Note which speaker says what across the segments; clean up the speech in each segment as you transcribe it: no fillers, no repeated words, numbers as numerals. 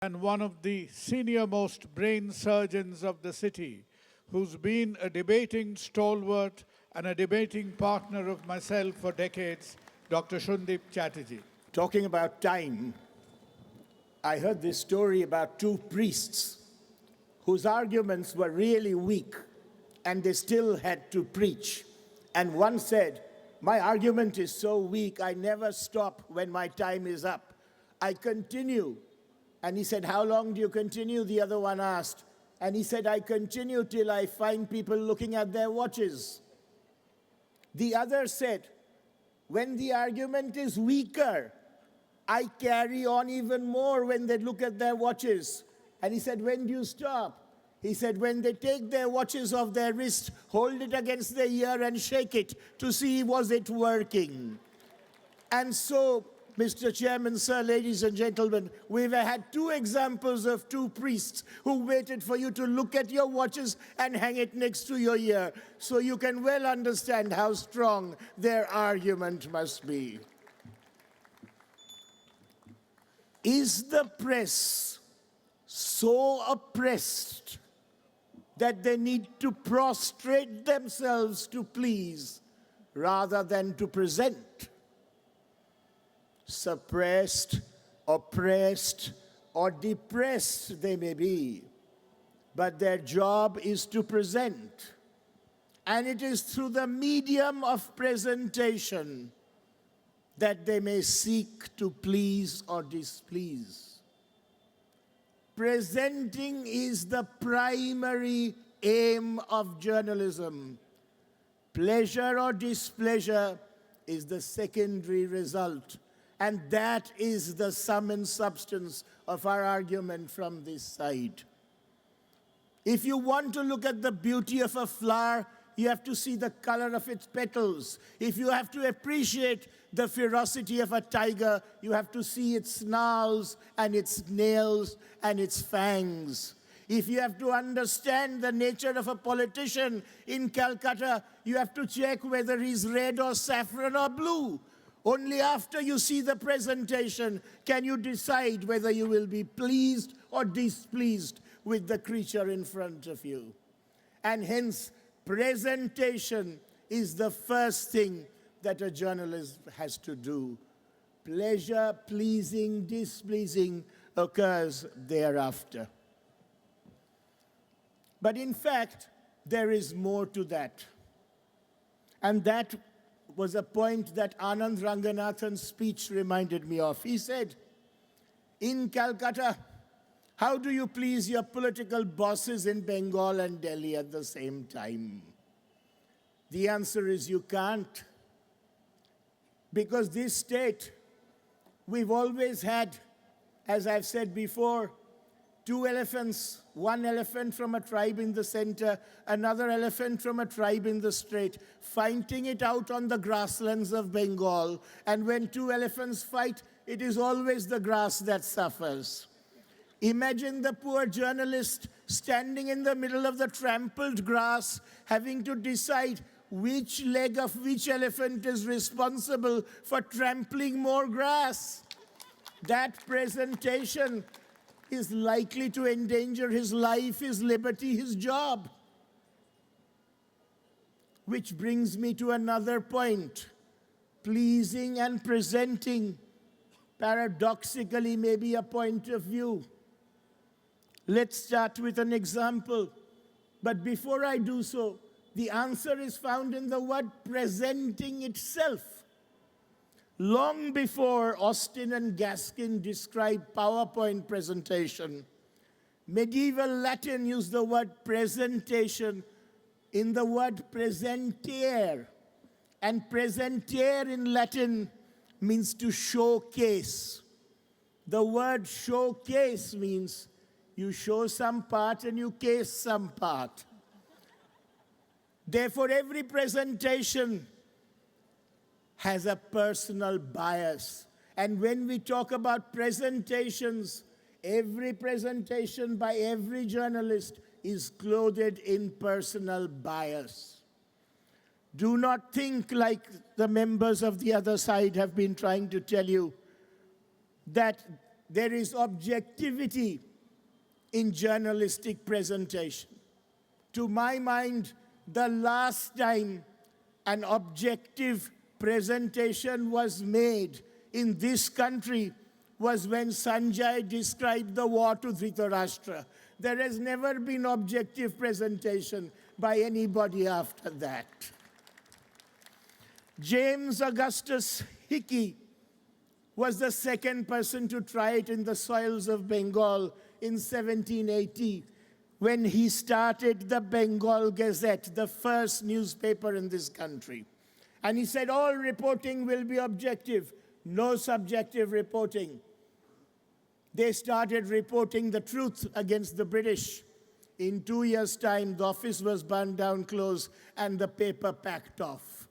Speaker 1: and one of the senior-most brain surgeons of the city, who's been a debating stalwart and a debating partner of myself for decades, Dr. Sandip Chatterjee.
Speaker 2: Talking about time, I heard this story about two priests whose arguments were really weak and they still had to preach. And one said, "My argument is so weak, I never stop when my time is up. I continue." And he said, "How long do you continue?" The other one asked. And he said, "I continue till I find people looking at their watches." The other said, "When the argument is weaker, I carry on even more when they look at their watches." And he said, "When do you stop?" He said, "When they take their watches off their wrist, hold it against their ear and shake it to see was it working." And so, Mr. Chairman, sir, ladies and gentlemen, we've had two examples of two priests who waited for you to look at your watches and hang it next to your ear, so you can well understand how strong their argument must be. Is the press so oppressed that they need to prostrate themselves to please rather than to present? Suppressed, oppressed, or depressed they may be, but their job is to present. And it is through the medium of presentation that they may seek to please or displease. Presenting is the primary aim of journalism. Pleasure or displeasure is the secondary result. And that is the sum and substance of our argument from this side. If you want to look at the beauty of a flower, you have to see the color of its petals. If you have to appreciate the ferocity of a tiger, you have to see its snarls and its nails and its fangs. If you have to understand the nature of a politician in Calcutta, you have to check whether he's red or saffron or blue. Only after you see the presentation can you decide whether you will be pleased or displeased with the creature in front of you. And hence, presentation is the first thing that a journalist has to do. Pleasure, pleasing, displeasing occurs thereafter. But in fact, there is more to that. And that was a point that Anand Ranganathan's speech reminded me of. He said, "In Calcutta, how do you please your political bosses in Bengal and Delhi at the same time?" The answer is you can't. Because this state, we've always had, as I've said before, two elephants, one elephant from a tribe in the center, another elephant from a tribe in the strait, fighting it out on the grasslands of Bengal. And when two elephants fight, it is always the grass that suffers. Imagine the poor journalist standing in the middle of the trampled grass, having to decide which leg of which elephant is responsible for trampling more grass. That presentation is likely to endanger his life, his liberty, his job. Which brings me to another point. Pleasing and presenting, paradoxically, may be a point of view. Let's start with an example. But before I do so, the answer is found in the word presenting itself. Long before Austin and Gaskin described PowerPoint presentation, medieval Latin used the word presentation in the word presentare. And presentare in Latin means to showcase. The word showcase means you show some part and you case some part. Therefore, every presentation has a personal bias. And when we talk about presentations, every presentation by every journalist is clothed in personal bias. Do not think, like the members of the other side have been trying to tell you, that there is objectivity in journalistic presentation. To my mind, the last time an objective presentation was made in this country was when Sanjay described the war to Dhritarashtra. There has never been objective presentation by anybody after that. James Augustus Hickey was the second person to try it in the soils of Bengal in 1780, when he started the Bengal Gazette, the first newspaper in this country. And he said, all reporting will be objective, no subjective reporting. They started reporting the truth against the British. In 2 years' time, the office was burned down close and the paper packed off.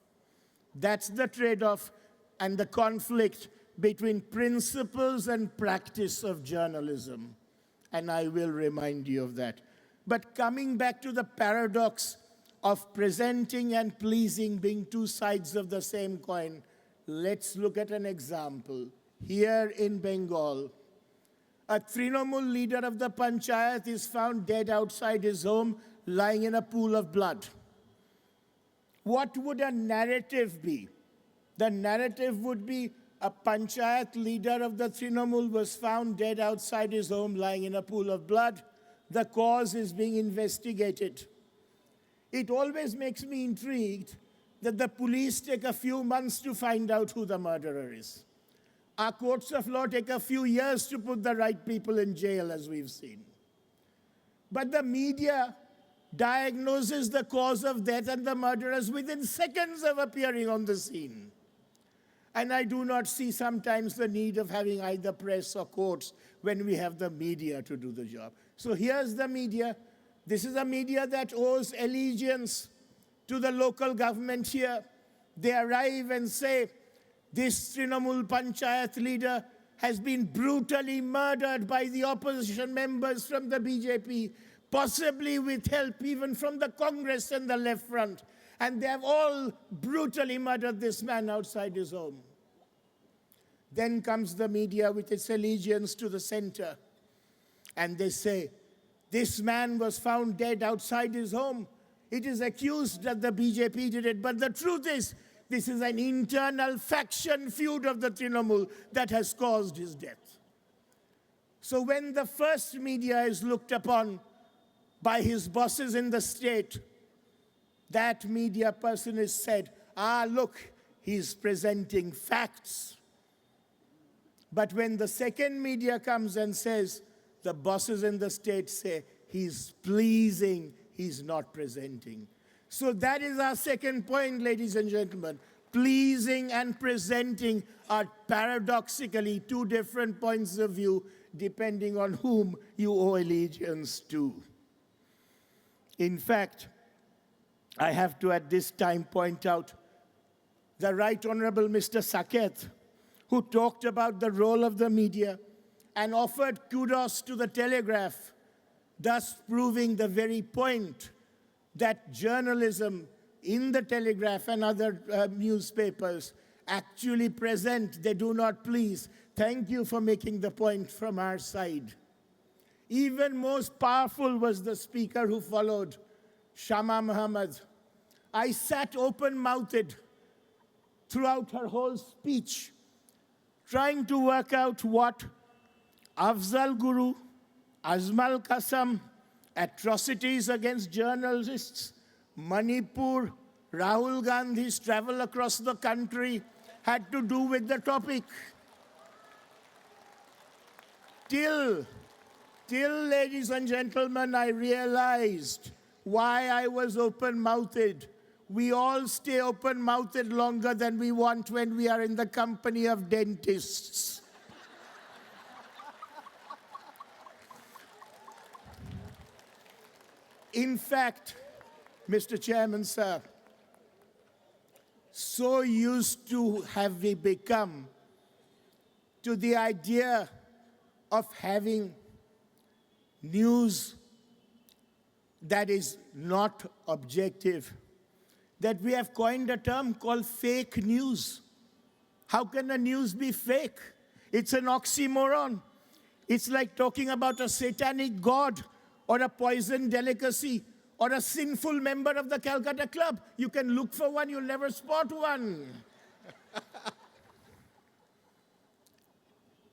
Speaker 2: That's the trade-off and the conflict between principles and practice of journalism. And I will remind you of that. But coming back to the paradox of presenting and pleasing being two sides of the same coin, let's look at an example. Here in Bengal, a Trinamool leader of the panchayat is found dead outside his home, lying in a pool of blood. What would a narrative be? The narrative would be a panchayat leader of the Trinamool was found dead outside his home, lying in a pool of blood. The cause is being investigated. It always makes me intrigued that the police take a few months to find out who the murderer is. Our courts of law take a few years to put the right people in jail, as we've seen. But the media diagnoses the cause of death and the murderers within seconds of appearing on the scene. And I do not see sometimes the need of having either press or courts when we have the media to do the job. So here's the media. This is a media that owes allegiance to the local government here. They arrive and say, this Trinamool Panchayat leader has been brutally murdered by the opposition members from the BJP, possibly with help even from the Congress and the left front. And they have all brutally murdered this man outside his home. Then comes the media with its allegiance to the center. And they say, this man was found dead outside his home. It is accused that the BJP did it. But the truth is, this is an internal faction feud of the Trinamool that has caused his death. So when the first media is looked upon by his bosses in the state, that media person is said, look, he's presenting facts. But when the second media comes and says, the bosses in the state say, he's pleasing, he's not presenting. So that is our second point, ladies and gentlemen. Pleasing and presenting are paradoxically two different points of view, depending on whom you owe allegiance to. In fact, I have to at this time point out the Right Honorable Mr. Saket, who talked about the role of the media and offered kudos to the Telegraph, thus proving the very point that journalism in the Telegraph and other newspapers actually present, they do not please. Thank you for making the point from our side. Even most powerful was the speaker who followed, Shama Muhammad. I sat open-mouthed throughout her whole speech, trying to work out what Afzal Guru, Azmal Qasam, atrocities against journalists, Manipur, Rahul Gandhi's travel across the country had to do with the topic. Till, ladies and gentlemen, I realized why I was open-mouthed. We all stay open-mouthed longer than we want when we are in the company of dentists. In fact, Mr. Chairman, sir, so used to have we become to the idea of having news that is not objective, that we have coined a term called fake news. How can a news be fake? It's an oxymoron. It's like talking about a satanic god or a poison delicacy or a sinful member of the Calcutta Club. You can look for one, you'll never spot one.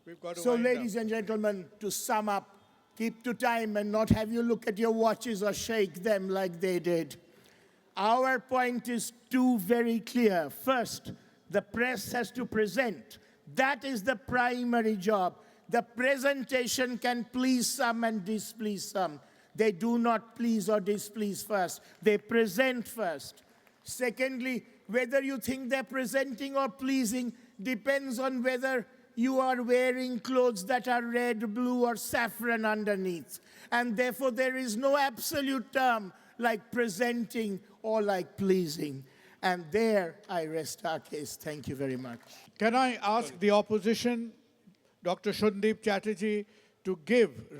Speaker 1: We've got to
Speaker 2: So,
Speaker 1: wind up.
Speaker 2: ladies and gentlemen, to sum up, keep to time and not have you look at your watches or shake them like they did. Our point is two very clear. First, the press has to present. That is the primary job. The presentation can please some and displease some. They do not please or displease first. They present first. Secondly, whether you think they're presenting or pleasing depends on whether you are wearing clothes that are red, blue, or saffron underneath. And therefore, there is no absolute term like presenting or like pleasing. And there I rest our case. Thank you very much.
Speaker 1: Can I ask the opposition, Dr. Sandip Chatterjee, to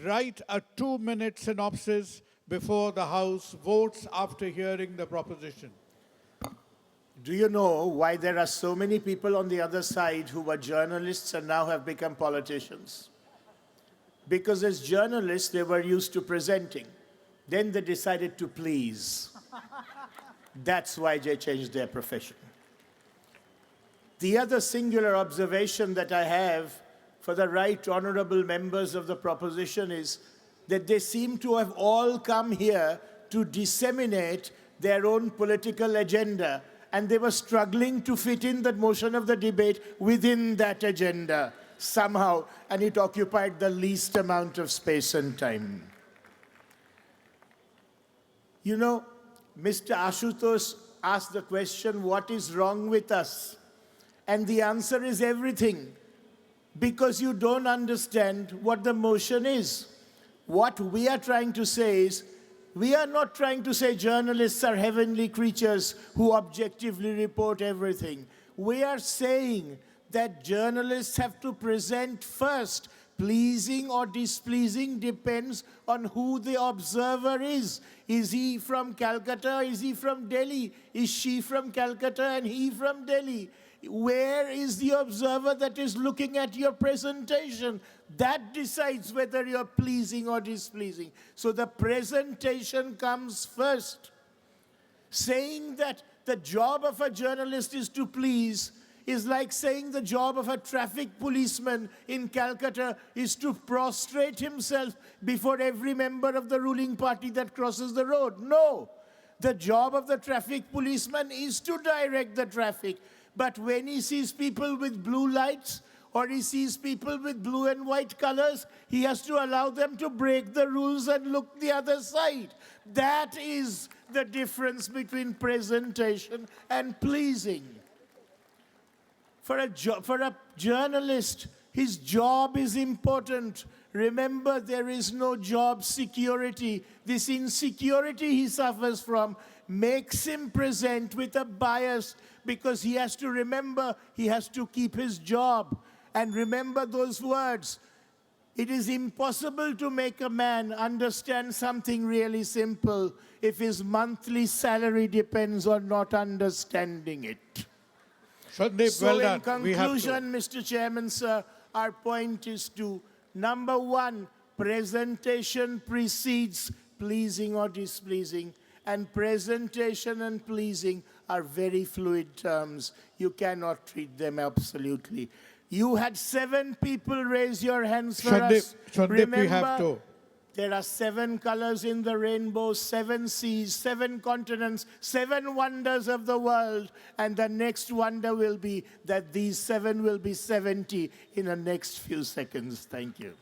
Speaker 1: write a 2-minute synopsis before the House votes after hearing the proposition?
Speaker 2: Do you know why there are so many people on the other side who were journalists and now have become politicians? Because as journalists, they were used to presenting. Then they decided to please. That's why they changed their profession. The other singular observation that I have for the right honorable members of the proposition is that they seem to have all come here to disseminate their own political agenda, and they were struggling to fit in the motion of the debate within that agenda somehow, and it occupied the least amount of space and time. You know, Mr. Ashutosh asked the question, what is wrong with us? And the answer is everything, because you don't understand what the motion is. What we are trying to say is, we are not trying to say journalists are heavenly creatures who objectively report everything. We are saying that journalists have to present first. Pleasing or displeasing depends on who the observer is. Is he from Calcutta? Is he from Delhi? Is she from Calcutta and he from Delhi? Where is the observer that is looking at your presentation? That decides whether you're pleasing or displeasing. So the presentation comes first. Saying that the job of a journalist is to please is like saying the job of a traffic policeman in Calcutta is to prostrate himself before every member of the ruling party that crosses the road. No. The job of the traffic policeman is to direct the traffic. But when he sees people with blue lights or he sees people with blue and white colors, he has to allow them to break the rules and look the other side. That is the difference between presentation and pleasing. For a journalist, his job is important. Remember, there is no job security. This insecurity he suffers from makes him present with a bias, because he has to remember he has to keep his job. And remember those words. It is impossible to make a man understand something really simple if his monthly salary depends on not understanding it.
Speaker 1: Sandip,
Speaker 2: So
Speaker 1: well
Speaker 2: in
Speaker 1: done. We have to.
Speaker 2: conclusion, Mr. Chairman, sir, our point is to, number one, presentation precedes pleasing or displeasing. And presentation and pleasing are very fluid terms. You cannot treat them absolutely. You had 7 people raise your hands for us.
Speaker 1: Sandip,
Speaker 2: Remember,
Speaker 1: we have to.
Speaker 2: there are 7 colors in the rainbow, 7 seas, 7 continents, 7 wonders of the world. And the next wonder will be that these 7 will be 70 in the next few seconds. Thank you.